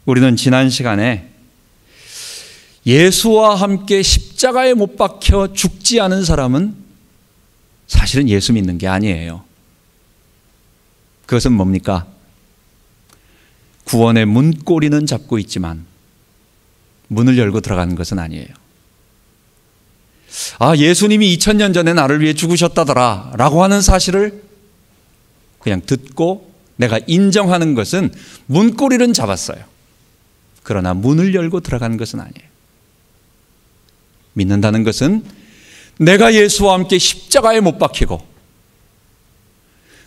우리는 지난 시간에 예수와 함께 십자가에 못 박혀 죽지 않은 사람은 사실은 예수 믿는 게 아니에요. 그것은 뭡니까? 구원의 문고리는 잡고 있지만 문을 열고 들어가는 것은 아니에요. 아, 예수님이 2000년 전에 나를 위해 죽으셨다더라 라고 하는 사실을 그냥 듣고 내가 인정하는 것은 문고리는 잡았어요. 그러나 문을 열고 들어가는 것은 아니에요. 믿는다는 것은 내가 예수와 함께 십자가에 못 박히고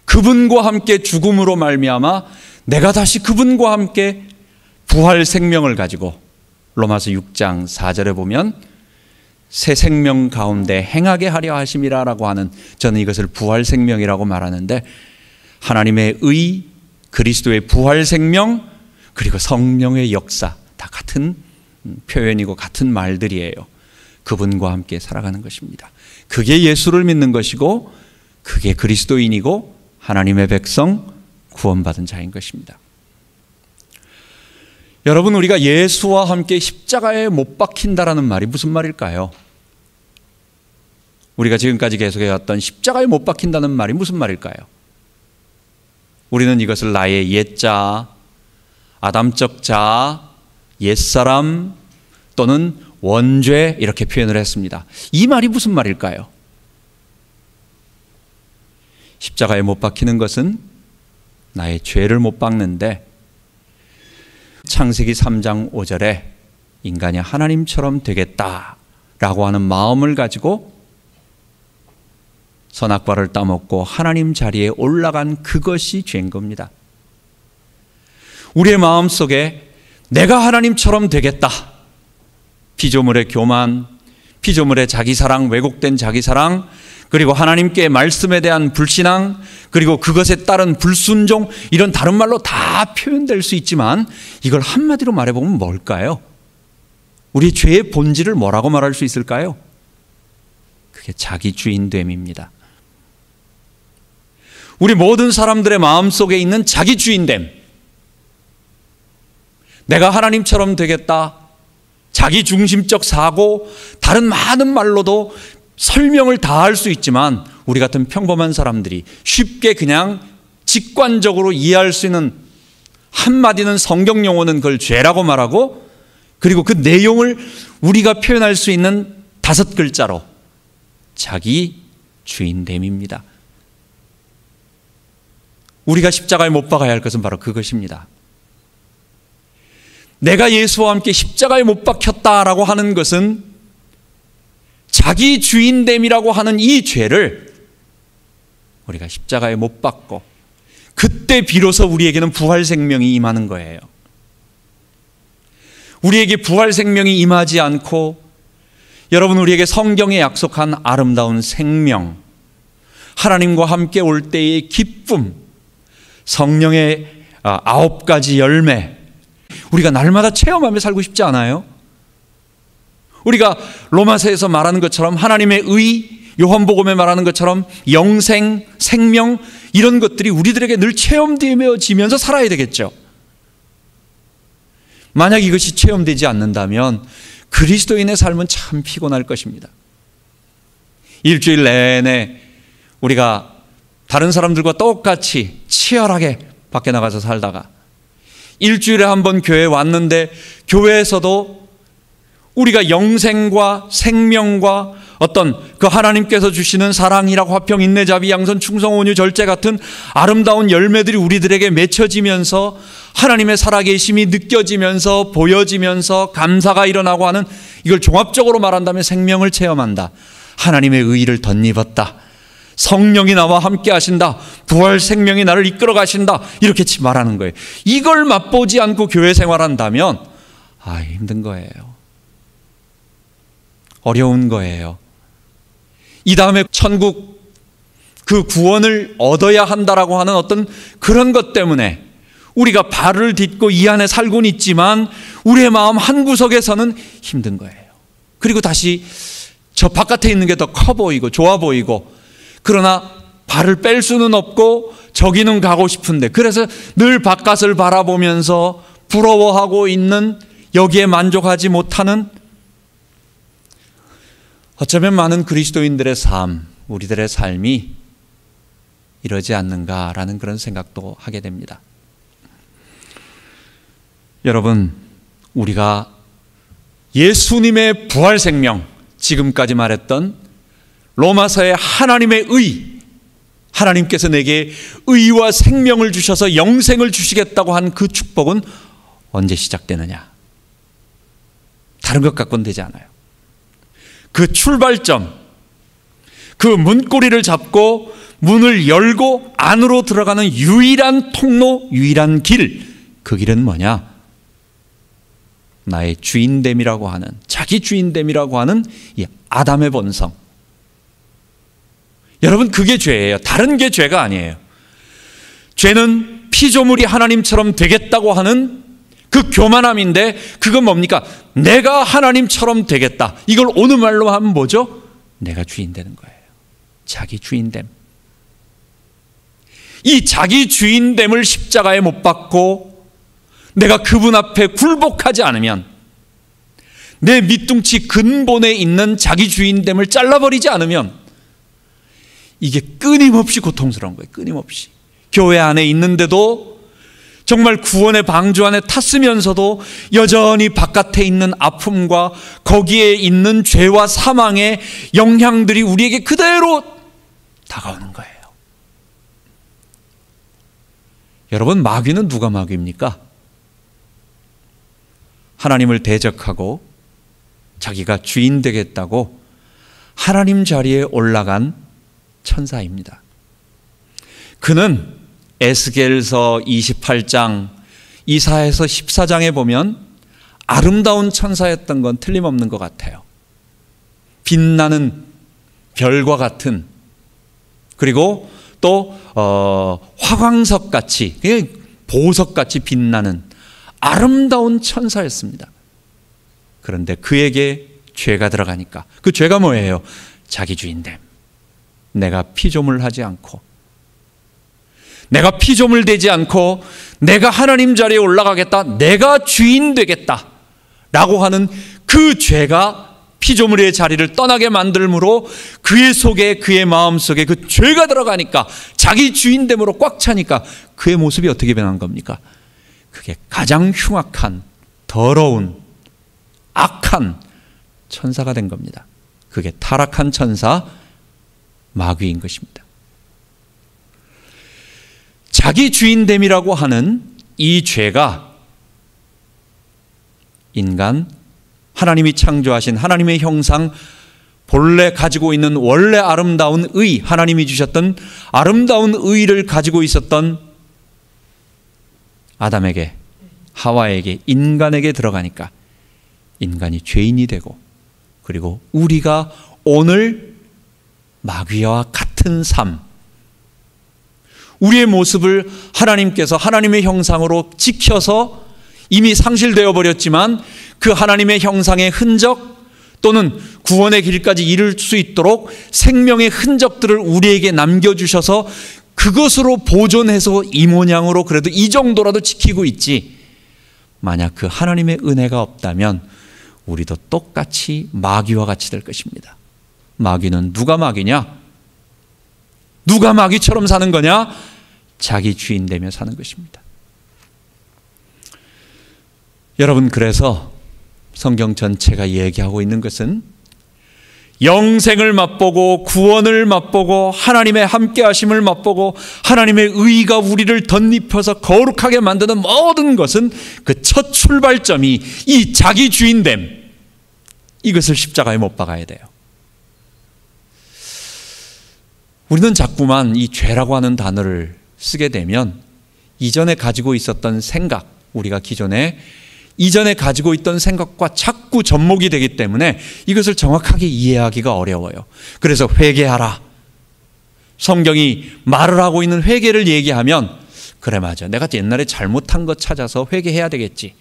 그분과 함께 죽음으로 말미암아 내가 다시 그분과 함께 부활 생명을 가지고 로마서 6장 4절에 보면 새 생명 가운데 행하게 하려 하심이라라고 하는, 저는 이것을 부활 생명이라고 말하는데 하나님의 의, 그리스도의 부활 생명, 그리고 성령의 역사 다 같은 표현이고 같은 말들이에요. 그분과 함께 살아가는 것입니다. 그게 예수를 믿는 것이고 그게 그리스도인이고 하나님의 백성, 구원받은 자인 것입니다. 여러분, 우리가 예수와 함께 십자가에 못 박힌다라는 말이 무슨 말일까요? 우리가 지금까지 계속해왔던 십자가에 못 박힌다는 말이 무슨 말일까요? 우리는 이것을 나의 옛자, 아담적 자, 옛사람 또는 원죄 이렇게 표현을 했습니다. 이 말이 무슨 말일까요? 십자가에 못 박히는 것은 나의 죄를 못 박는데 창세기 3장 5절에 인간이 하나님처럼 되겠다라고 하는 마음을 가지고 선악과를 따먹고 하나님 자리에 올라간 그것이 죄인 겁니다. 우리의 마음속에 내가 하나님처럼 되겠다, 피조물의 교만, 피조물의 자기사랑, 왜곡된 자기사랑, 그리고 하나님께 말씀에 대한 불신앙, 그리고 그것에 따른 불순종, 이런 다른 말로 다 표현될 수 있지만 이걸 한마디로 말해보면 뭘까요? 우리 죄의 본질을 뭐라고 말할 수 있을까요? 그게 자기 주인됨입니다. 우리 모든 사람들의 마음속에 있는 자기 주인됨, 내가 하나님처럼 되겠다, 자기 중심적 사고, 다른 많은 말로도 설명을 다 할 수 있지만 우리 같은 평범한 사람들이 쉽게 그냥 직관적으로 이해할 수 있는 한마디는 성경 용어는 그걸 죄라고 말하고, 그리고 그 내용을 우리가 표현할 수 있는 5글자로 자기 주인됨입니다. 우리가 십자가에 못 박아야 할 것은 바로 그것입니다. 내가 예수와 함께 십자가에 못 박혔다라고 하는 것은 자기 주인됨이라고 하는 이 죄를 우리가 십자가에 못 박고 그때 비로소 우리에게는 부활 생명이 임하는 거예요. 우리에게 부활 생명이 임하지 않고 여러분, 우리에게 성경에 약속한 아름다운 생명, 하나님과 함께 올 때의 기쁨, 성령의 9가지 열매, 우리가 날마다 체험하며 살고 싶지 않아요? 우리가 로마서에서 말하는 것처럼 하나님의 의, 요한복음에 말하는 것처럼 영생, 생명, 이런 것들이 우리들에게 늘 체험되어지면서 살아야 되겠죠. 만약 이것이 체험되지 않는다면 그리스도인의 삶은 참 피곤할 것입니다. 일주일 내내 우리가 다른 사람들과 똑같이 치열하게 밖에 나가서 살다가 일주일에 한 번 교회에 왔는데 교회에서도 우리가 영생과 생명과 어떤 그 하나님께서 주시는 사랑이라고 화평, 인내, 자비, 양선, 충성, 온유, 절제 같은 아름다운 열매들이 우리들에게 맺혀지면서 하나님의 살아계심이 느껴지면서 보여지면서 감사가 일어나고 하는, 이걸 종합적으로 말한다면 생명을 체험한다, 하나님의 의의를 덧입었다, 성령이 나와 함께 하신다, 부활 생명이 나를 이끌어 가신다, 이렇게 말하는 거예요. 이걸 맛보지 않고 교회 생활한다면 힘든 거예요. 어려운 거예요. 이 다음에 천국 그 구원을 얻어야 한다라고 하는 어떤 그런 것 때문에 우리가 발을 딛고 이 안에 살고는 있지만 우리의 마음 한구석에서는 힘든 거예요. 그리고 다시 저 바깥에 있는 게 더 커 보이고 좋아 보이고, 그러나 발을 뺄 수는 없고 저기는 가고 싶은데, 그래서 늘 바깥을 바라보면서 부러워하고 있는, 여기에 만족하지 못하는, 어쩌면 많은 그리스도인들의 삶, 우리들의 삶이 이러지 않는가라는 그런 생각도 하게 됩니다. 여러분, 우리가 예수님의 부활 생명, 지금까지 말했던 로마서의 하나님의 의, 하나님께서 내게 의와 생명을 주셔서 영생을 주시겠다고 한 그 축복은 언제 시작되느냐? 다른 것 갖고는 되지 않아요. 그 출발점, 그 문고리를 잡고 문을 열고 안으로 들어가는 유일한 통로, 유일한 길, 그 길은 뭐냐? 나의 주인됨이라고 하는, 자기 주인됨이라고 하는 이 아담의 본성. 여러분, 그게 죄예요. 다른 게 죄가 아니에요. 죄는 피조물이 하나님처럼 되겠다고 하는 그 교만함인데, 그건 뭡니까? 내가 하나님처럼 되겠다. 이걸 오늘 말로 하면 뭐죠? 내가 주인 되는 거예요. 자기 주인됨. 이 자기 주인됨을 십자가에 못 박고 내가 그분 앞에 굴복하지 않으면, 내 밑둥치 근본에 있는 자기 주인됨을 잘라버리지 않으면 이게 끊임없이 고통스러운 거예요. 끊임없이. 교회 안에 있는데도 정말 구원의 방주 안에 탔으면서도 여전히 바깥에 있는 아픔과 거기에 있는 죄와 사망의 영향들이 우리에게 그대로 다가오는 거예요. 여러분, 마귀는 누가 마귀입니까? 하나님을 대적하고 자기가 주인 되겠다고 하나님 자리에 올라간 천사입니다. 그는 에스겔서 28장, 이사야서 14장에 보면 아름다운 천사였던 건 틀림없는 것 같아요. 빛나는 별과 같은, 그리고 또 화광석같이, 보석같이 빛나는 아름다운 천사였습니다. 그런데 그에게 죄가 들어가니까, 그 죄가 뭐예요? 자기 주인됨. 내가 피조물하지 않고, 내가 피조물 되지 않고 내가 하나님 자리에 올라가겠다, 내가 주인 되겠다 라고 하는 그 죄가 피조물의 자리를 떠나게 만들므로 그의 속에, 그의 마음속에 그 죄가 들어가니까, 자기 주인됨으로 꽉 차니까 그의 모습이 어떻게 변한 겁니까? 그게 가장 흉악한, 더러운, 악한 천사가 된 겁니다. 그게 타락한 천사, 마귀인 것입니다. 자기 주인됨이라고 하는 이 죄가 인간, 하나님이 창조하신 하나님의 형상, 본래 가지고 있는 원래 아름다운 의, 하나님이 주셨던 아름다운 의를 가지고 있었던 아담에게, 하와에게, 인간에게 들어가니까 인간이 죄인이 되고, 그리고 우리가 오늘 마귀와 같은 삶, 우리의 모습을 하나님께서 하나님의 형상으로 지켜서 이미 상실되어 버렸지만 그 하나님의 형상의 흔적, 또는 구원의 길까지 이룰 수 있도록 생명의 흔적들을 우리에게 남겨주셔서 그것으로 보존해서 이 모양으로 그래도 이 정도라도 지키고 있지, 만약 그 하나님의 은혜가 없다면 우리도 똑같이 마귀와 같이 될 것입니다. 마귀는 누가 마귀냐? 누가 마귀처럼 사는 거냐? 자기 주인 되며 사는 것입니다. 여러분, 그래서 성경 전체가 얘기하고 있는 것은 영생을 맛보고 구원을 맛보고 하나님의 함께하심을 맛보고 하나님의 의가 우리를 덧입혀서 거룩하게 만드는 모든 것은 그 첫 출발점이 이 자기 주인됨, 이것을 십자가에 못 박아야 돼요. 우리는 자꾸만 이 죄라고 하는 단어를 쓰게 되면 이전에 가지고 있었던 생각, 우리가 기존에 이전에 가지고 있던 생각과 자꾸 접목이 되기 때문에 이것을 정확하게 이해하기가 어려워요. 그래서 회개하라, 성경이 말을 하고 있는 회개를 얘기하면, 그래 맞아, 내가 옛날에 잘못한 것 찾아서 회개해야 되겠지.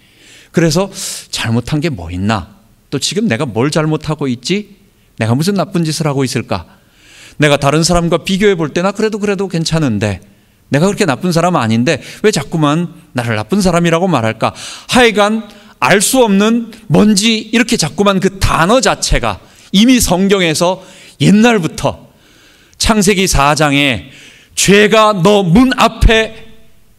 그래서 잘못한 게 뭐 있나, 또 지금 내가 뭘 잘못하고 있지, 내가 무슨 나쁜 짓을 하고 있을까, 내가 다른 사람과 비교해 볼 때나 그래도 괜찮은데 내가 그렇게 나쁜 사람은 아닌데 왜 자꾸만 나를 나쁜 사람이라고 말할까? 하여간 알 수 없는 뭔지 이렇게 자꾸만 그 단어 자체가 이미 성경에서 옛날부터 창세기 4장에 죄가 너 문 앞에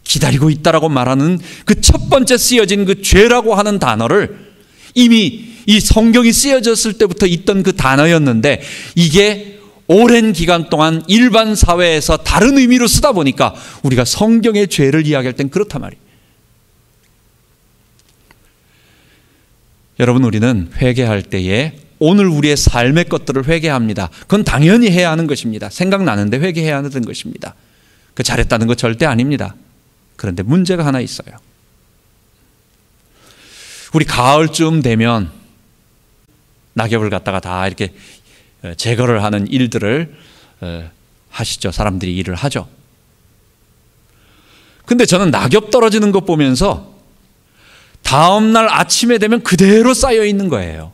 기다리고 있다라고 말하는 그 첫 번째 쓰여진 그 죄라고 하는 단어를 이미 이 성경이 쓰여졌을 때부터 있던 그 단어였는데 이게 오랜 기간 동안 일반 사회에서 다른 의미로 쓰다 보니까 우리가 성경의 죄를 이야기할 땐 그렇단 말이에요. 여러분, 우리는 회개할 때에 오늘 우리의 삶의 것들을 회개합니다. 그건 당연히 해야 하는 것입니다. 생각나는데 회개해야 하는 것입니다. 그 잘했다는 거 절대 아닙니다. 그런데 문제가 하나 있어요. 우리 가을쯤 되면 낙엽을 갖다가 다 이렇게 제거를 하는 일들을 하시죠. 사람들이 일을 하죠. 근데 저는 낙엽 떨어지는 것 보면서 다음날 아침에 되면 그대로 쌓여 있는 거예요.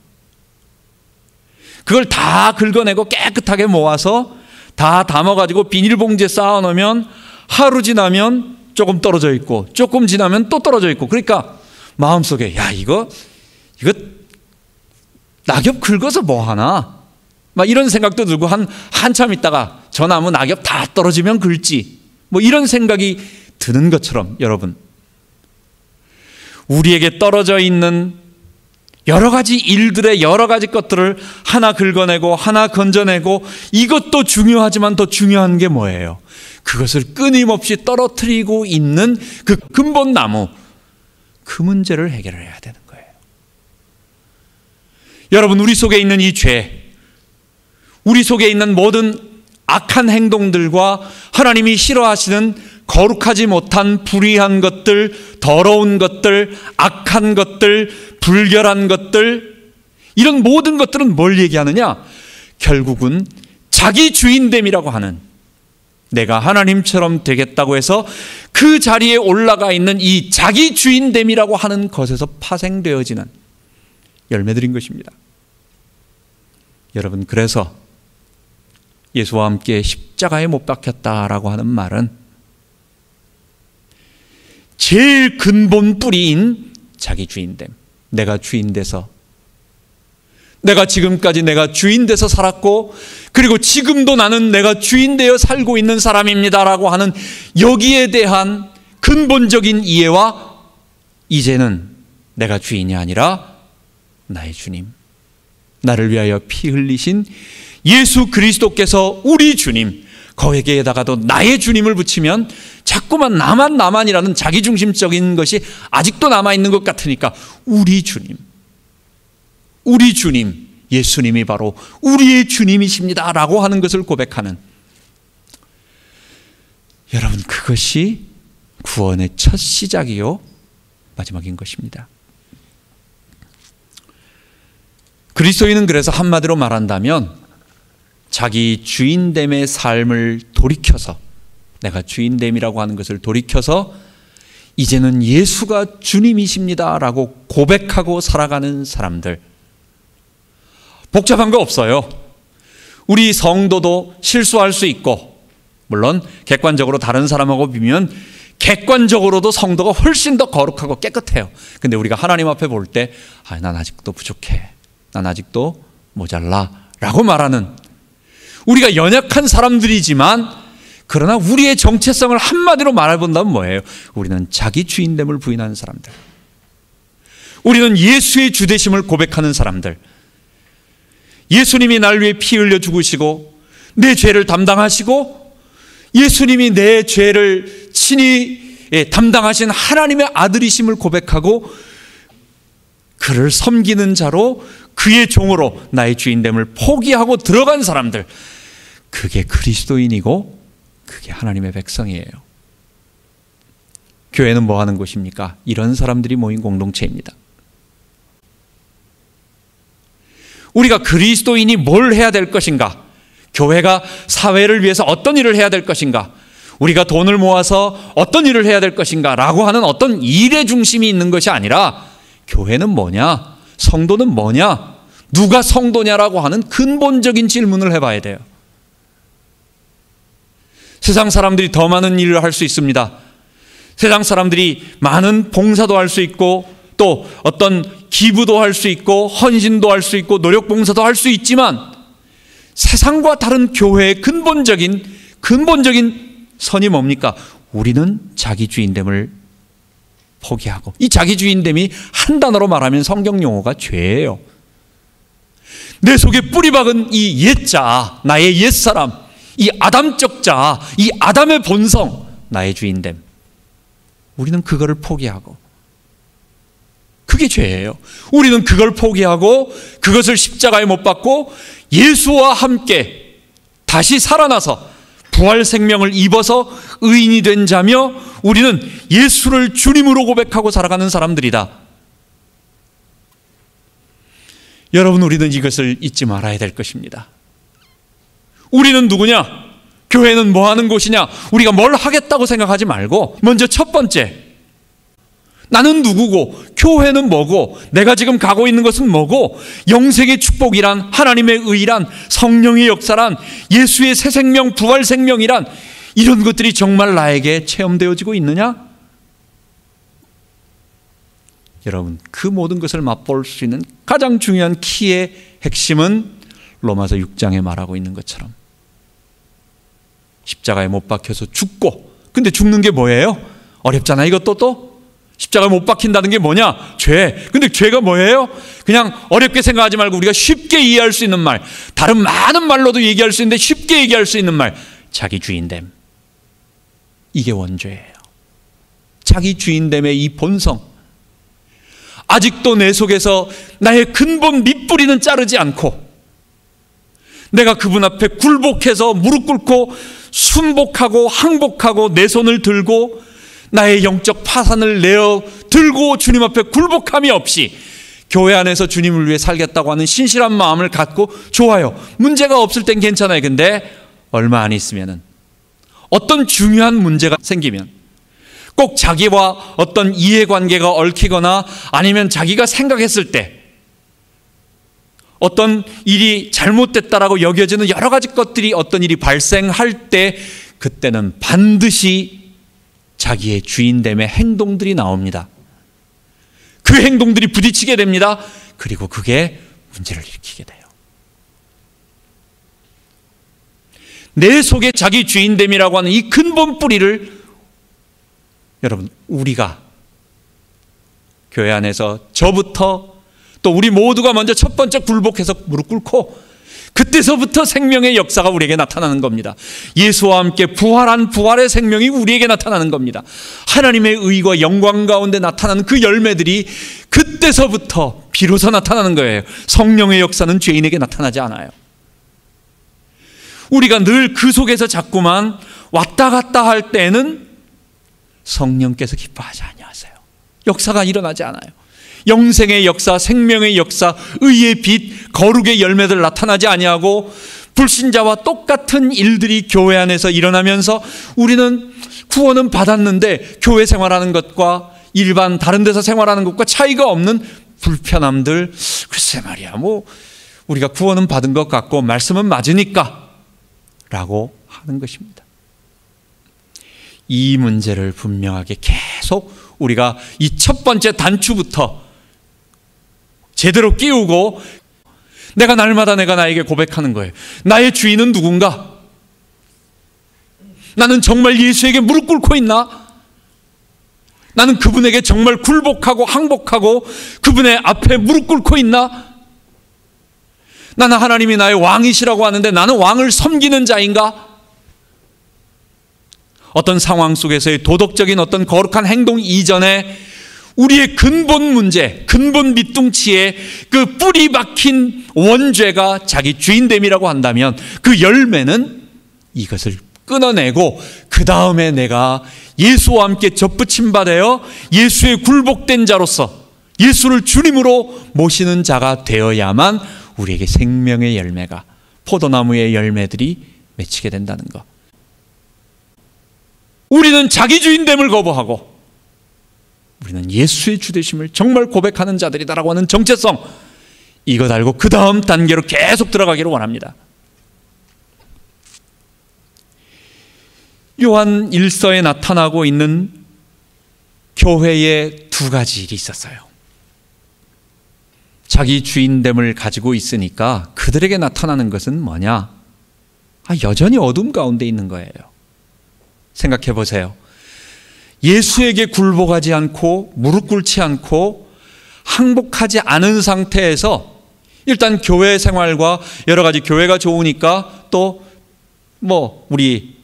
그걸 다 긁어내고 깨끗하게 모아서 다 담아가지고 비닐봉지에 쌓아놓으면 하루 지나면 조금 떨어져 있고 조금 지나면 또 떨어져 있고, 그러니까 마음속에 야 이거 낙엽 긁어서 뭐 하나 막 이런 생각도 들고 한참 있다가 저 나무 낙엽 다 떨어지면 긁지 뭐 이런 생각이 드는 것처럼 여러분, 우리에게 떨어져 있는 여러 가지 일들의 여러 가지 것들을 하나 긁어내고 하나 건져내고, 이것도 중요하지만 더 중요한 게 뭐예요? 그것을 끊임없이 떨어뜨리고 있는 그 근본 나무, 그 문제를 해결을 해야 되는 거예요. 여러분, 우리 속에 있는 이 죄, 우리 속에 있는 모든 악한 행동들과 하나님이 싫어하시는 거룩하지 못한 불의한 것들, 더러운 것들, 악한 것들, 불결한 것들, 이런 모든 것들은 뭘 얘기하느냐? 결국은 자기 주인됨이라고 하는, 내가 하나님처럼 되겠다고 해서 그 자리에 올라가 있는 이 자기 주인됨이라고 하는 것에서 파생되어지는 열매들인 것입니다. 여러분, 그래서 예수와 함께 십자가에 못 박혔다라고 하는 말은 제일 근본 뿌리인 자기 주인됨, 내가 주인 돼서, 내가 지금까지 내가 주인 돼서 살았고 그리고 지금도 나는 내가 주인 되어 살고 있는 사람입니다라고 하는 여기에 대한 근본적인 이해와, 이제는 내가 주인이 아니라 나의 주님, 나를 위하여 피 흘리신 예수 그리스도께서 우리 주님, 거기에다가도 나의 주님을 붙이면 자꾸만 나만이라는 자기중심적인 것이 아직도 남아있는 것 같으니까 우리 주님, 우리 주님, 예수님이 바로 우리의 주님이십니다 라고 하는 것을 고백하는, 여러분, 그것이 구원의 첫 시작이요 마지막인 것입니다. 그리스도인은 그래서 한마디로 말한다면 자기 주인됨의 삶을 돌이켜서, 내가 주인됨이라고 하는 것을 돌이켜서 이제는 예수가 주님이십니다라고 고백하고 살아가는 사람들. 복잡한 거 없어요. 우리 성도도 실수할 수 있고, 물론 객관적으로 다른 사람하고 비교하면 객관적으로도 성도가 훨씬 더 거룩하고 깨끗해요. 근데 우리가 하나님 앞에 볼 때 난 아직도 부족해, 난 아직도 모자라 라고 말하는, 우리가 연약한 사람들이지만 그러나 우리의 정체성을 한마디로 말해본다면 뭐예요? 우리는 자기 주인됨을 부인하는 사람들, 우리는 예수의 주되심을 고백하는 사람들, 예수님이 날 위해 피 흘려 죽으시고 내 죄를 담당하시고 예수님이 내 죄를 친히 담당하신 하나님의 아들이심을 고백하고 그를 섬기는 자로, 그의 종으로 나의 주인됨을 포기하고 들어간 사람들, 그게 그리스도인이고 그게 하나님의 백성이에요. 교회는 뭐 하는 곳입니까? 이런 사람들이 모인 공동체입니다. 우리가 그리스도인이 뭘 해야 될 것인가? 교회가 사회를 위해서 어떤 일을 해야 될 것인가? 우리가 돈을 모아서 어떤 일을 해야 될 것인가? 라고 하는 어떤 일의 중심이 있는 것이 아니라, 교회는 뭐냐? 성도는 뭐냐? 누가 성도냐라고 하는 근본적인 질문을 해봐야 돼요. 세상 사람들이 더 많은 일을 할 수 있습니다. 세상 사람들이 많은 봉사도 할 수 있고 또 어떤 기부도 할 수 있고 헌신도 할 수 있고 노력 봉사도 할 수 있지만 세상과 다른 교회의 근본적인 선이 뭡니까? 우리는 자기주인됨을 포기하고, 이 자기주인됨이 한 단어로 말하면 성경 용어가 죄예요. 내 속에 뿌리 박은 이 옛자, 나의 옛사람, 이 아담적 자, 이 아담의 본성, 나의 주인됨, 우리는 그거를 포기하고, 그게 죄예요. 우리는 그걸 포기하고 그것을 십자가에 못 박고 예수와 함께 다시 살아나서 부활 생명을 입어서 의인이 된 자며 우리는 예수를 주님으로 고백하고 살아가는 사람들이다. 여러분, 우리는 이것을 잊지 말아야 될 것입니다. 우리는 누구냐? 교회는 뭐 하는 곳이냐? 우리가 뭘 하겠다고 생각하지 말고 먼저 첫 번째, 나는 누구고 교회는 뭐고 내가 지금 가고 있는 것은 뭐고 영생의 축복이란, 하나님의 의란, 성령의 역사란, 예수의 새 생명, 부활 생명이란, 이런 것들이 정말 나에게 체험되어지고 있느냐? 여러분, 그 모든 것을 맛볼 수 있는 가장 중요한 키의 핵심은 로마서 6장에 말하고 있는 것처럼 십자가에 못 박혀서 죽고, 근데 죽는 게 뭐예요? 어렵잖아. 이것도 또 십자가에 못 박힌다는 게 뭐냐? 죄. 근데 죄가 뭐예요? 그냥 어렵게 생각하지 말고 우리가 쉽게 이해할 수 있는 말, 다른 많은 말로도 얘기할 수 있는데 쉽게 얘기할 수 있는 말, 자기 주인됨. 이게 원죄예요. 자기 주인됨의 이 본성, 아직도 내 속에서 나의 근본 밑뿌리는 자르지 않고 내가 그분 앞에 굴복해서 무릎 꿇고 순복하고 항복하고 내 손을 들고 나의 영적 파산을 내어 들고 주님 앞에 굴복함이 없이 교회 안에서 주님을 위해 살겠다고 하는 신실한 마음을 갖고, 좋아요, 문제가 없을 땐 괜찮아요. 근데 얼마 안 있으면은 어떤 중요한 문제가 생기면, 꼭 자기와 어떤 이해관계가 얽히거나 아니면 자기가 생각했을 때 어떤 일이 잘못됐다라고 여겨지는 여러 가지 것들이, 어떤 일이 발생할 때, 그때는 반드시 자기의 주인됨의 행동들이 나옵니다. 그 행동들이 부딪히게 됩니다. 그리고 그게 문제를 일으키게 돼요. 내 속에 자기 주인됨이라고 하는 이 근본 뿌리를 여러분, 우리가 교회 안에서 저부터 또 우리 모두가 먼저 첫 번째 굴복해서 무릎 꿇고, 그때서부터 생명의 역사가 우리에게 나타나는 겁니다. 예수와 함께 부활한 부활의 생명이 우리에게 나타나는 겁니다. 하나님의 의와 영광 가운데 나타나는 그 열매들이 그때서부터 비로소 나타나는 거예요. 성령의 역사는 죄인에게 나타나지 않아요. 우리가 늘 그 속에서 자꾸만 왔다 갔다 할 때는 성령께서 기뻐하지 아니하세요. 역사가 일어나지 않아요. 영생의 역사, 생명의 역사, 의의 빛, 거룩의 열매들 나타나지 아니하고 불신자와 똑같은 일들이 교회 안에서 일어나면서 우리는 구원은 받았는데 교회 생활하는 것과 일반 다른 데서 생활하는 것과 차이가 없는 불편함들, 글쎄 말이야, 뭐 우리가 구원은 받은 것 같고 말씀은 맞으니까 라고 하는 것입니다. 이 문제를 분명하게 계속 우리가 이 첫 번째 단추부터 제대로 끼우고, 내가 날마다 내가 나에게 고백하는 거예요. 나의 주인은 누군가? 나는 정말 예수에게 무릎 꿇고 있나? 나는 그분에게 정말 굴복하고 항복하고 그분의 앞에 무릎 꿇고 있나? 나는 하나님이 나의 왕이시라고 하는데 나는 왕을 섬기는 자인가? 어떤 상황 속에서의 도덕적인 어떤 거룩한 행동 이전에 우리의 근본 문제, 근본 밑둥치에 그 뿌리 박힌 원죄가 자기 주인됨이라고 한다면, 그 열매는 이것을 끊어내고 그 다음에 내가 예수와 함께 접붙임 받아요 예수의 굴복된 자로서 예수를 주님으로 모시는 자가 되어야만 우리에게 생명의 열매가, 포도나무의 열매들이 맺히게 된다는 것. 우리는 자기 주인됨을 거부하고 우리는 예수의 주되심을 정말 고백하는 자들이다라고 하는 정체성, 이것 알고 그 다음 단계로 계속 들어가기를 원합니다. 요한 1서에 나타나고 있는 교회의 두 가지 일이 있었어요. 자기 주인됨을 가지고 있으니까 그들에게 나타나는 것은 뭐냐? 여전히 어둠 가운데 있는 거예요. 생각해 보세요. 예수에게 굴복하지 않고 무릎 꿇지 않고 항복하지 않은 상태에서 일단 교회 생활과 여러 가지 교회가 좋으니까 또 우리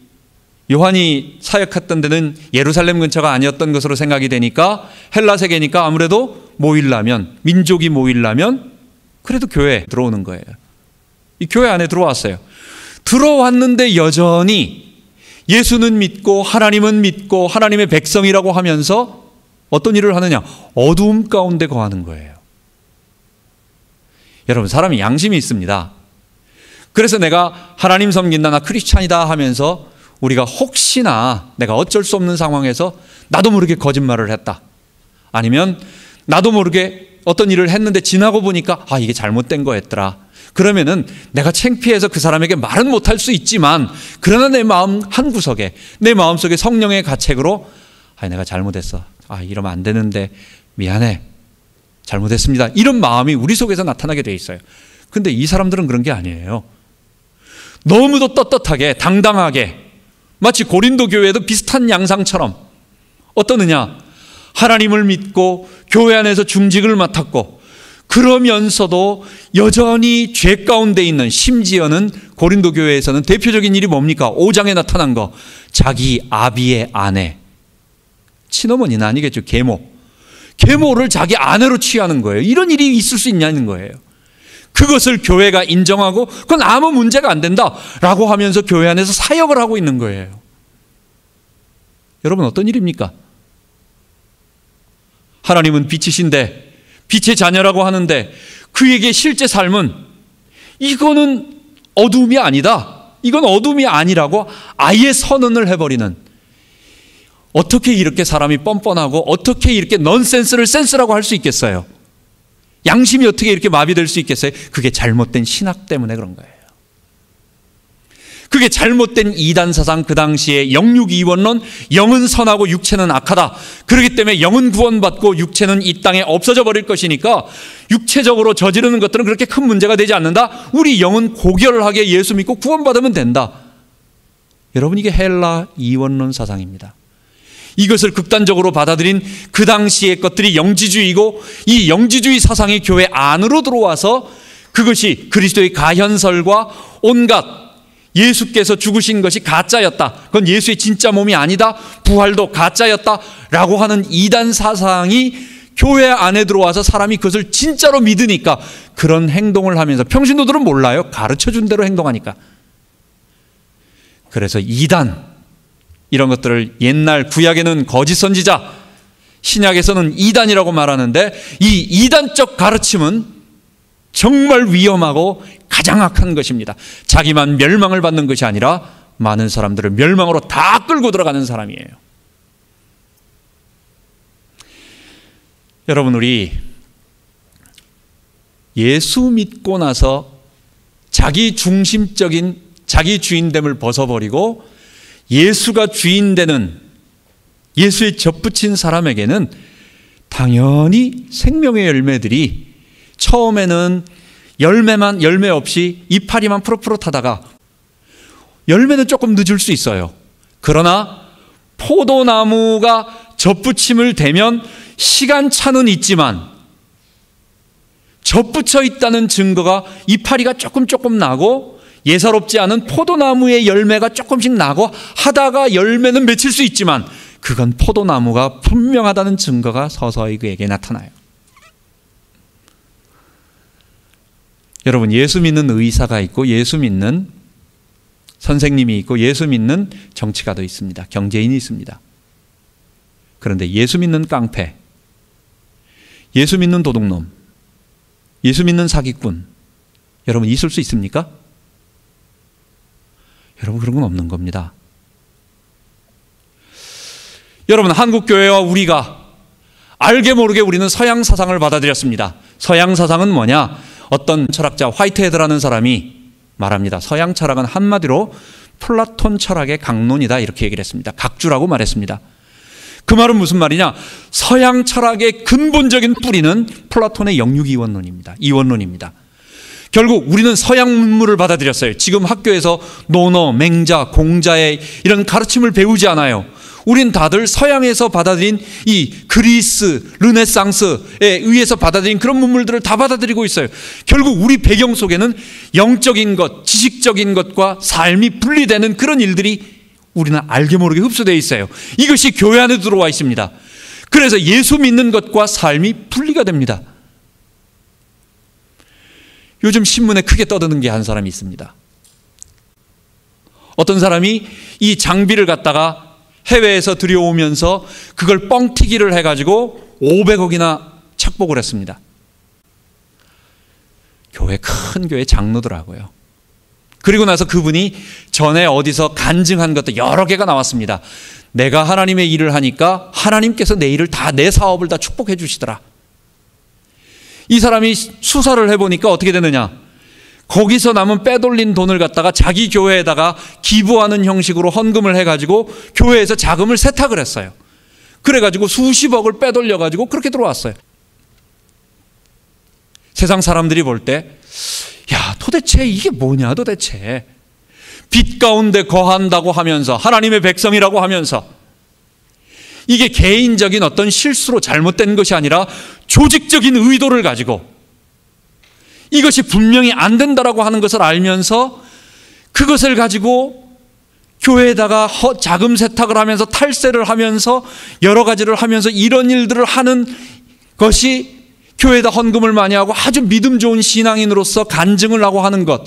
요한이 사역했던 데는 예루살렘 근처가 아니었던 것으로 생각이 되니까 헬라 세계니까 아무래도 모이려면, 민족이 모이려면 그래도 교회에 들어오는 거예요. 이 교회 안에 들어왔어요. 들어왔는데 여전히 예수는 믿고 하나님은 믿고 하나님의 백성이라고 하면서 어떤 일을 하느냐? 어두움 가운데 거하는 거예요. 여러분, 사람이 양심이 있습니다. 그래서 내가 하나님 섬긴다, 나 크리스찬이다 하면서 우리가 혹시나 내가 어쩔 수 없는 상황에서 나도 모르게 거짓말을 했다, 아니면 나도 모르게 어떤 일을 했는데 지나고 보니까 이게 잘못된 거였더라, 그러면은 내가 창피해서 그 사람에게 말은 못할 수 있지만 그러나 내 마음 한구석에, 내 마음속에 성령의 가책으로 내가 잘못했어, 이러면 안 되는데 미안해, 잘못했습니다, 이런 마음이 우리 속에서 나타나게 돼 있어요. 근데 이 사람들은 그런 게 아니에요. 너무도 떳떳하게 당당하게, 마치 고린도 교회도 비슷한 양상처럼 어떠느냐? 하나님을 믿고 교회 안에서 중직을 맡았고, 그러면서도 여전히 죄 가운데 있는, 심지어는 고린도 교회에서는 대표적인 일이 뭡니까? 5장에 나타난 거, 자기 아비의 아내, 친어머니는 아니겠죠, 계모를 자기 아내로 취하는 거예요. 이런 일이 있을 수 있냐는 거예요. 그것을 교회가 인정하고 그건 아무 문제가 안 된다라고 하면서 교회 안에서 사역을 하고 있는 거예요. 여러분, 어떤 일입니까? 하나님은 빛이신데, 빛의 자녀라고 하는데 그에게 실제 삶은 이거는 어둠이 아니다, 이건 어둠이 아니라고 아예 선언을 해버리는, 어떻게 이렇게 사람이 뻔뻔하고 어떻게 이렇게 넌센스를 센스라고 할 수 있겠어요? 양심이 어떻게 이렇게 마비될 수 있겠어요? 그게 잘못된 신학 때문에 그런 거예요. 그게 잘못된 이단 사상, 그 당시에 영육이원론, 영은 선하고 육체는 악하다, 그렇기 때문에 영은 구원받고 육체는 이 땅에 없어져 버릴 것이니까 육체적으로 저지르는 것들은 그렇게 큰 문제가 되지 않는다, 우리 영은 고결하게 예수 믿고 구원받으면 된다. 여러분, 이게 헬라 이원론 사상입니다. 이것을 극단적으로 받아들인 그 당시의 것들이 영지주의고, 이 영지주의 사상이 교회 안으로 들어와서 그것이 그리스도의 가현설과 온갖 예수께서 죽으신 것이 가짜였다, 그건 예수의 진짜 몸이 아니다, 부활도 가짜였다라고 하는 이단 사상이 교회 안에 들어와서 사람이 그것을 진짜로 믿으니까 그런 행동을 하면서, 평신도들은 몰라요, 가르쳐준 대로 행동하니까. 그래서 이단, 이런 것들을 옛날 구약에는 거짓 선지자, 신약에서는 이단이라고 말하는데, 이 이단적 가르침은 정말 위험하고 가장 악한 것입니다. 자기만 멸망을 받는 것이 아니라 많은 사람들을 멸망으로 다 끌고 들어가는 사람이에요. 여러분, 우리 예수 믿고 나서 자기 중심적인 자기 주인됨을 벗어버리고 예수가 주인되는, 예수에 접붙인 사람에게는 당연히 생명의 열매들이 처음에는 열매 없이 이파리만 푸릇푸릇하다가 열매는 조금 늦을 수 있어요. 그러나 포도나무가 접붙임을 대면 시간차는 있지만 접붙여 있다는 증거가 이파리가 조금 나고, 예사롭지 않은 포도나무의 열매가 조금씩 나고 하다가 열매는 맺힐 수 있지만 그건 포도나무가 분명하다는 증거가 서서히 그에게 나타나요. 여러분, 예수 믿는 의사가 있고 예수 믿는 선생님이 있고 예수 믿는 정치가도 있습니다. 경제인이 있습니다. 그런데 예수 믿는 깡패, 예수 믿는 도둑놈, 예수 믿는 사기꾼, 여러분 있을 수 있습니까? 여러분, 그런 건 없는 겁니다. 여러분, 한국교회와 우리가 알게 모르게 우리는 서양 사상을 받아들였습니다. 서양 사상은 뭐냐? 어떤 철학자 화이트헤드라는 사람이 말합니다. 서양 철학은 한마디로 플라톤 철학의 강론이다 이렇게 얘기를 했습니다. 각주라고 말했습니다. 그 말은 무슨 말이냐? 서양 철학의 근본적인 뿌리는 플라톤의 영육이원론입니다. 이원론입니다. 결국 우리는 서양 문물을 받아들였어요. 지금 학교에서 논어, 맹자, 공자의 이런 가르침을 배우지 않아요. 우린 다들 서양에서 받아들인 이 그리스, 르네상스에 의해서 받아들인 그런 문물들을 다 받아들이고 있어요. 결국 우리 배경 속에는 영적인 것, 지식적인 것과 삶이 분리되는 그런 일들이 우리는 알게 모르게 흡수되어 있어요. 이것이 교회 안에 들어와 있습니다. 그래서 예수 믿는 것과 삶이 분리가 됩니다. 요즘 신문에 크게 떠드는 게 한 사람이 있습니다. 어떤 사람이 이 장비를 갖다가 해외에서 들여오면서 그걸 뻥튀기를 해가지고 500억이나 착복을 했습니다. 큰 교회 장로더라고요. 그리고 나서 그분이 전에 어디서 간증한 것도 여러 개가 나왔습니다. 내가 하나님의 일을 하니까 하나님께서 내 일을 다, 내 사업을 다 축복해 주시더라. 이 사람이 수사를 해보니까 어떻게 되느냐? 거기서 남은 빼돌린 돈을 갖다가 자기 교회에다가 기부하는 형식으로 헌금을 해가지고 교회에서 자금을 세탁을 했어요. 그래가지고 수십억을 빼돌려가지고 그렇게 들어왔어요. 세상 사람들이 볼 때, 야, 도대체 이게 뭐냐 도대체. 빛 가운데 거한다고 하면서, 하나님의 백성이라고 하면서, 이게 개인적인 어떤 실수로 잘못된 것이 아니라 조직적인 의도를 가지고 이것이 분명히 안 된다라고 하는 것을 알면서 그것을 가지고 교회에다가 자금 세탁을 하면서 탈세를 하면서 여러 가지를 하면서 이런 일들을 하는 것이 교회에다 헌금을 많이 하고 아주 믿음 좋은 신앙인으로서 간증을 하고 하는 것,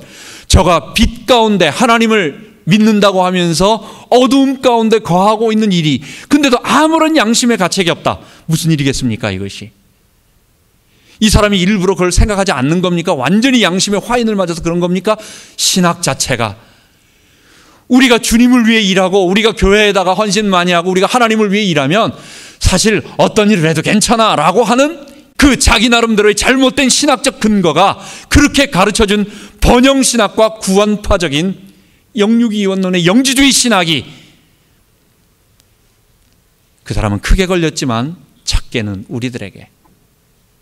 저가 빛 가운데 하나님을 믿는다고 하면서 어두움 가운데 거하고 있는 일이, 근데도 아무런 양심의 가책이 없다. 무슨 일이겠습니까 이것이? 이 사람이 일부러 그걸 생각하지 않는 겁니까? 완전히 양심의 화인을 맞아서 그런 겁니까? 신학 자체가 우리가 주님을 위해 일하고 우리가 교회에다가 헌신 많이 하고 우리가 하나님을 위해 일하면 사실 어떤 일을 해도 괜찮아 라고 하는 그 자기 나름대로의 잘못된 신학적 근거가 그렇게 가르쳐준 번영신학과 구원파적인 영육이원론의 영지주의 신학이, 그 사람은 크게 걸렸지만 작게는 우리들에게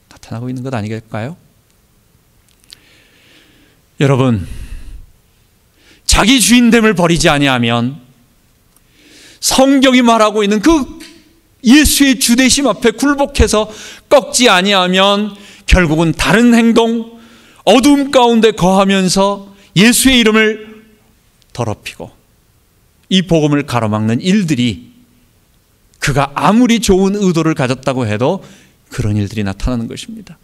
나타나고 있는 것 아니겠을까요? 여러분, 자기 주인됨을 버리지 아니하면 성경이 말하고 있는 그 예수의 주되심 앞에 굴복해서 꺾지 아니하면 결국은 다른 행동, 어두움 가운데 거하면서 예수의 이름을 더럽히고 이 복음을 가로막는 일들이, 그가 아무리 좋은 의도를 가졌다고 해도 그런 일들이 나타나는 것입니다.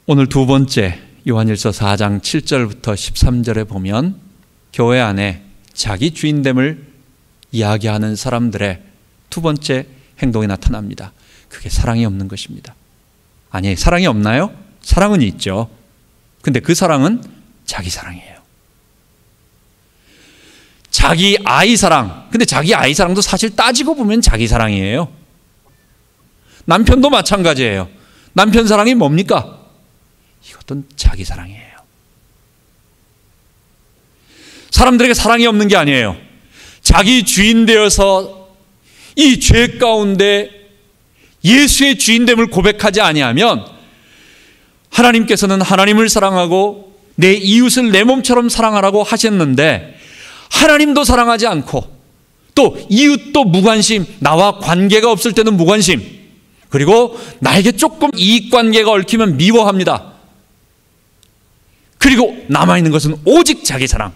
오늘 두 번째 요한일서 4장 7절부터 13절에 보면 교회 안에 자기 주인됨을 이야기하는 사람들의 두 번째 행동이 나타납니다. 그게 사랑이 없는 것입니다. 아니, 사랑이 없나요? 사랑은 있죠. 근데 그 사랑은 자기 사랑이에요. 자기 아이 사랑. 근데 자기 아이 사랑도 사실 따지고 보면 자기 사랑이에요. 남편도 마찬가지예요. 남편 사랑이 뭡니까? 이것도 자기 사랑이에요. 사람들에게 사랑이 없는 게 아니에요. 자기 주인 되어서 이 죄 가운데 예수의 주인됨을 고백하지 아니하면 하나님께서는 하나님을 사랑하고 내 이웃을 내 몸처럼 사랑하라고 하셨는데 하나님도 사랑하지 않고 또 이웃도 무관심, 나와 관계가 없을 때는 무관심, 그리고 나에게 조금 이익관계가 얽히면 미워합니다. 그리고 남아있는 것은 오직 자기 사랑.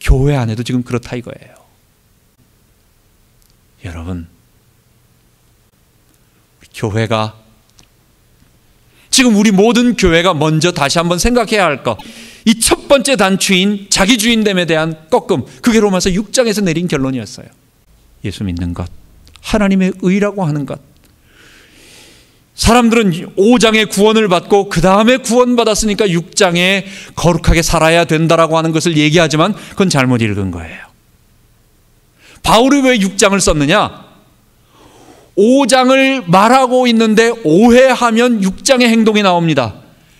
교회 안에도 지금 그렇다 이거예요. 여러분, 교회가 지금 우리 모든 교회가 먼저 다시 한번 생각해야 할 것, 이 첫 번째 단추인 자기 주인됨에 대한 꺾음, 그게 로마서 6장에서 내린 결론이었어요. 예수 믿는 것, 하나님의 의라고 하는 것. 사람들은 5장에 구원을 받고 그 다음에 구원받았으니까 6장에 거룩하게 살아야 된다라고 하는 것을 얘기하지만 그건 잘못 읽은 거예요. 바울이 왜 6장을 썼느냐? 5장을 말하고 있는데 오해하면 6장의 행동이 나옵니다.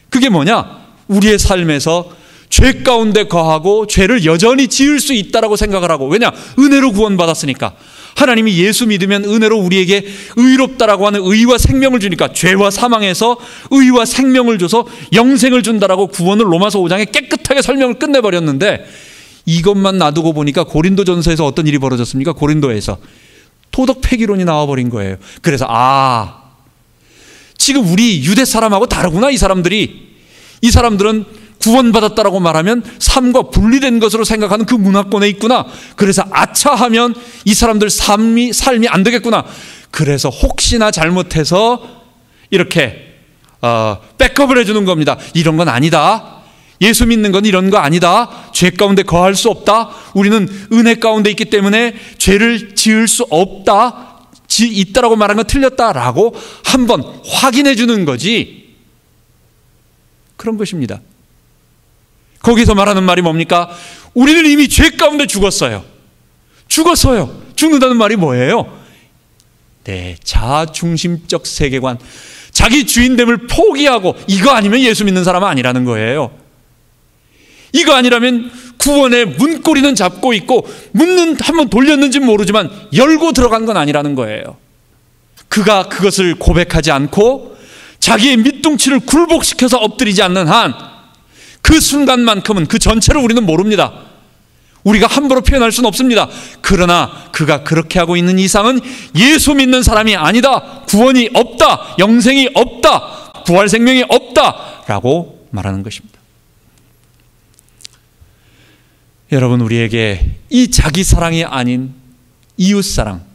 그게 뭐냐? 우리의 삶에서 죄 가운데 거하고 죄를 여전히 지을 수 있다라고 생각을 하고, 왜냐? 은혜로 구원받았으니까. 하나님이 예수 믿으면 은혜로 우리에게 의롭다라고 하는 의와 생명을 주니까 죄와 사망에서 의와 생명을 줘서 영생을 준다라고 구원을 로마서 5장에 깨끗하게 설명을 끝내버렸는데, 이것만 놔두고 보니까 고린도전서에서 어떤 일이 벌어졌습니까? 고린도에서 도덕 폐기론이 나와버린 거예요. 그래서 지금 우리 유대 사람하고 다르구나. 이 사람들은 구원받았다라고 말하면 삶과 분리된 것으로 생각하는 그 문화권에 있구나. 그래서 아차하면 이 사람들 삶이 안 되겠구나. 그래서 혹시나 잘못해서 이렇게 백업을 해주는 겁니다. 이런 건 아니다. 예수 믿는 건 이런 거 아니다. 죄 가운데 거할 수 없다. 우리는 은혜 가운데 있기 때문에 죄를 지을 수 없다. 있다라고 말한 건 틀렸다라고 한번 확인해 주는 거지. 그런 것입니다. 거기서 말하는 말이 뭡니까? 우리는 이미 죄 가운데 죽었어요. 죽는다는 말이 뭐예요? 네, 자아중심적 세계관, 자기 주인됨을 포기하고, 이거 아니면 예수 믿는 사람은 아니라는 거예요. 이거 아니라면 구원의 문고리는 잡고 있고 문은 한번 돌렸는지 모르지만 열고 들어간 건 아니라는 거예요. 그가 그것을 고백하지 않고 자기의 밑둥치를 굴복시켜서 엎드리지 않는 한 그 순간만큼은, 그 전체를 우리는 모릅니다. 우리가 함부로 표현할 수는 없습니다. 그러나 그가 그렇게 하고 있는 이상은 예수 믿는 사람이 아니다. 구원이 없다. 영생이 없다. 부활 생명이 없다. 라고 말하는 것입니다. 여러분, 우리에게 이 자기 사랑이 아닌 이웃 사랑,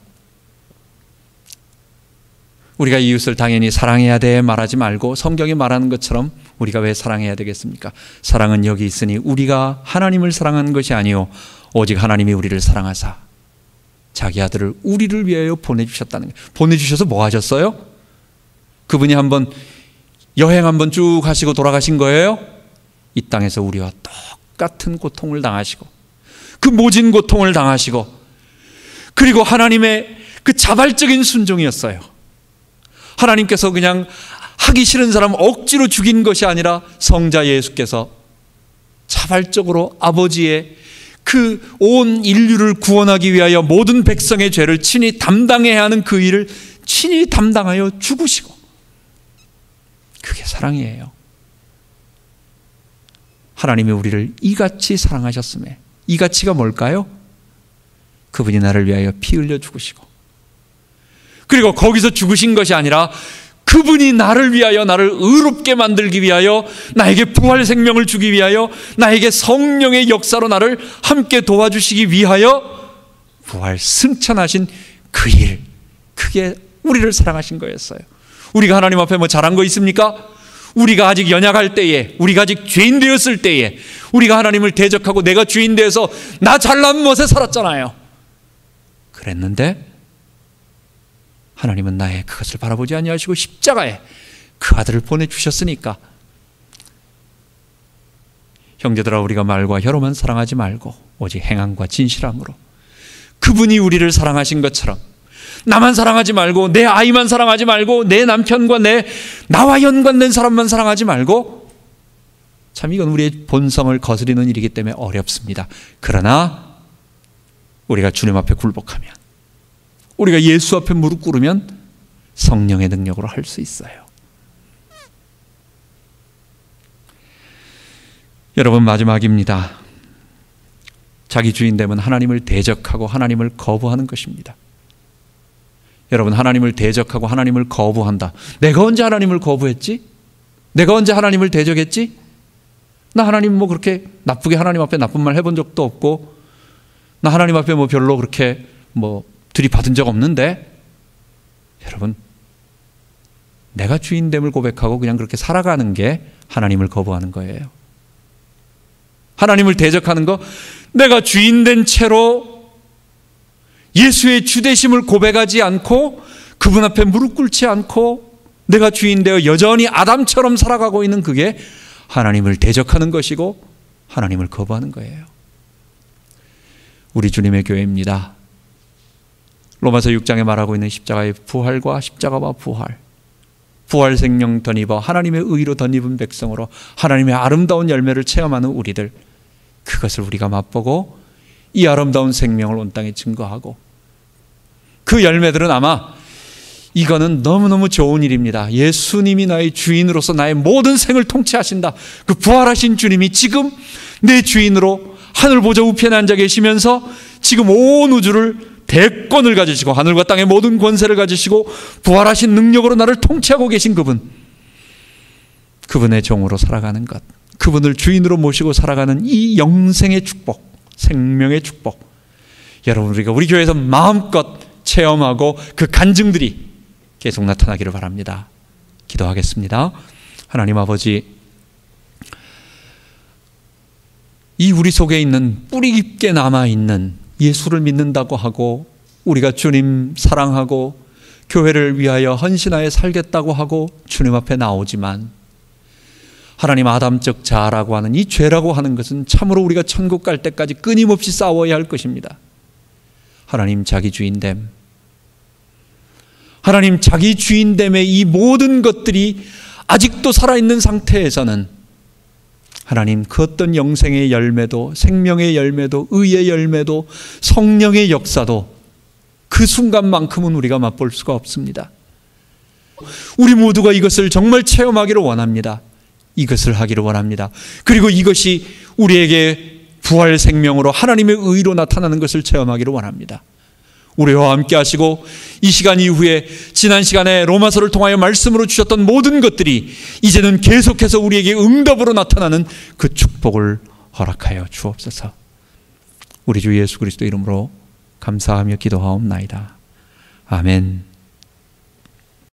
우리가 이웃을 당연히 사랑해야 돼 말하지 말고 성경이 말하는 것처럼 우리가 왜 사랑해야 되겠습니까? 사랑은 여기 있으니 우리가 하나님을 사랑한 것이 아니요 오직 하나님이 우리를 사랑하사 자기 아들을 우리를 위하여 보내주셨다는 거예요. 보내주셔서 뭐 하셨어요? 그분이 한번 여행 한번 쭉 하시고 돌아가신 거예요? 이 땅에서 우리와 똑같은 고통을 당하시고 그 모진 고통을 당하시고, 그리고 하나님의 그 자발적인 순종이었어요. 하나님께서 그냥 하기 싫은 사람 억지로 죽인 것이 아니라 성자 예수께서 자발적으로 아버지의 그 온 인류를 구원하기 위하여 모든 백성의 죄를 친히 담당해야 하는 그 일을 친히 담당하여 죽으시고, 그게 사랑이에요. 하나님이 우리를 이같이 사랑하셨음에, 이 가치가 뭘까요? 그분이 나를 위하여 피 흘려 죽으시고, 그리고 거기서 죽으신 것이 아니라 그분이 나를 위하여, 나를 의롭게 만들기 위하여, 나에게 부활 생명을 주기 위하여, 나에게 성령의 역사로 나를 함께 도와주시기 위하여 부활 승천하신 그 일, 그게 우리를 사랑하신 거였어요. 우리가 하나님 앞에 뭐 잘한 거 있습니까? 우리가 아직 연약할 때에, 우리가 아직 죄인 되었을 때에 우리가 하나님을 대적하고 내가 주인 되어서 나 잘난 멋에 살았잖아요. 그랬는데 하나님은 나의 그것을 바라보지 아니하시고 십자가에 그 아들을 보내주셨으니까, 형제들아, 우리가 말과 혀로만 사랑하지 말고 오직 행함과 진실함으로 그분이 우리를 사랑하신 것처럼 나만 사랑하지 말고, 내 아이만 사랑하지 말고, 내 남편과 나와 연관된 사람만 사랑하지 말고, 참 이건 우리의 본성을 거스리는 일이기 때문에 어렵습니다. 그러나 우리가 주님 앞에 굴복하면, 우리가 예수 앞에 무릎 꿇으면 성령의 능력으로 할 수 있어요. 여러분, 마지막입니다. 자기 주인됨은 하나님을 대적하고 하나님을 거부하는 것입니다. 여러분, 하나님을 대적하고 하나님을 거부한다. 내가 언제 하나님을 거부했지? 내가 언제 하나님을 대적했지? 나 하나님 뭐 그렇게 나쁘게 하나님 앞에 나쁜 말 해본 적도 없고, 나 하나님 앞에 뭐 별로 그렇게 뭐 들이받은 적 없는데. 여러분, 내가 주인됨을 고백하고 그냥 그렇게 살아가는 게 하나님을 거부하는 거예요. 하나님을 대적하는 거, 내가 주인된 채로 예수의 주되심을 고백하지 않고 그분 앞에 무릎 꿇지 않고 내가 주인 되어 여전히 아담처럼 살아가고 있는, 그게 하나님을 대적하는 것이고 하나님을 거부하는 거예요. 우리 주님의 교회입니다. 로마서 6장에 말하고 있는 십자가의 부활과 십자가와 부활, 부활 생명 덧입어 하나님의 의로 덧입은 백성으로 하나님의 아름다운 열매를 체험하는 우리들, 그것을 우리가 맛보고 이 아름다운 생명을 온 땅에 증거하고, 그 열매들은 아마 이거는 너무너무 좋은 일입니다. 예수님이 나의 주인으로서 나의 모든 생을 통치하신다. 그 부활하신 주님이 지금 내 주인으로 하늘 보좌 우편에 앉아 계시면서 지금 온 우주를 대권을 가지시고 하늘과 땅의 모든 권세를 가지시고 부활하신 능력으로 나를 통치하고 계신 그분, 그분의 종으로 살아가는 것, 그분을 주인으로 모시고 살아가는 이 영생의 축복, 생명의 축복, 여러분 우리가 우리 교회에서 마음껏 체험하고 그 간증들이 계속 나타나기를 바랍니다. 기도하겠습니다. 하나님 아버지, 이 우리 속에 있는 뿌리 깊게 남아있는 예수를 믿는다고 하고 우리가 주님 사랑하고 교회를 위하여 헌신하여 살겠다고 하고 주님 앞에 나오지만, 하나님 아담적 자아라고 하는 이 죄라고 하는 것은 참으로 우리가 천국 갈 때까지 끊임없이 싸워야 할 것입니다. 하나님 자기 주인됨, 하나님 자기 주인됨의 이 모든 것들이 아직도 살아있는 상태에서는 하나님 그 어떤 영생의 열매도, 생명의 열매도, 의의 열매도, 성령의 역사도 그 순간만큼은 우리가 맛볼 수가 없습니다. 우리 모두가 이것을 정말 체험하기를 원합니다. 이것을 하기를 원합니다. 그리고 이것이 우리에게 부활 생명으로 하나님의 의로 나타나는 것을 체험하기를 원합니다. 우리와 함께 하시고 이 시간 이후에 지난 시간에 로마서를 통하여 말씀으로 주셨던 모든 것들이 이제는 계속해서 우리에게 응답으로 나타나는 그 축복을 허락하여 주옵소서. 우리 주 예수 그리스도 이름으로 감사하며 기도하옵나이다. 아멘.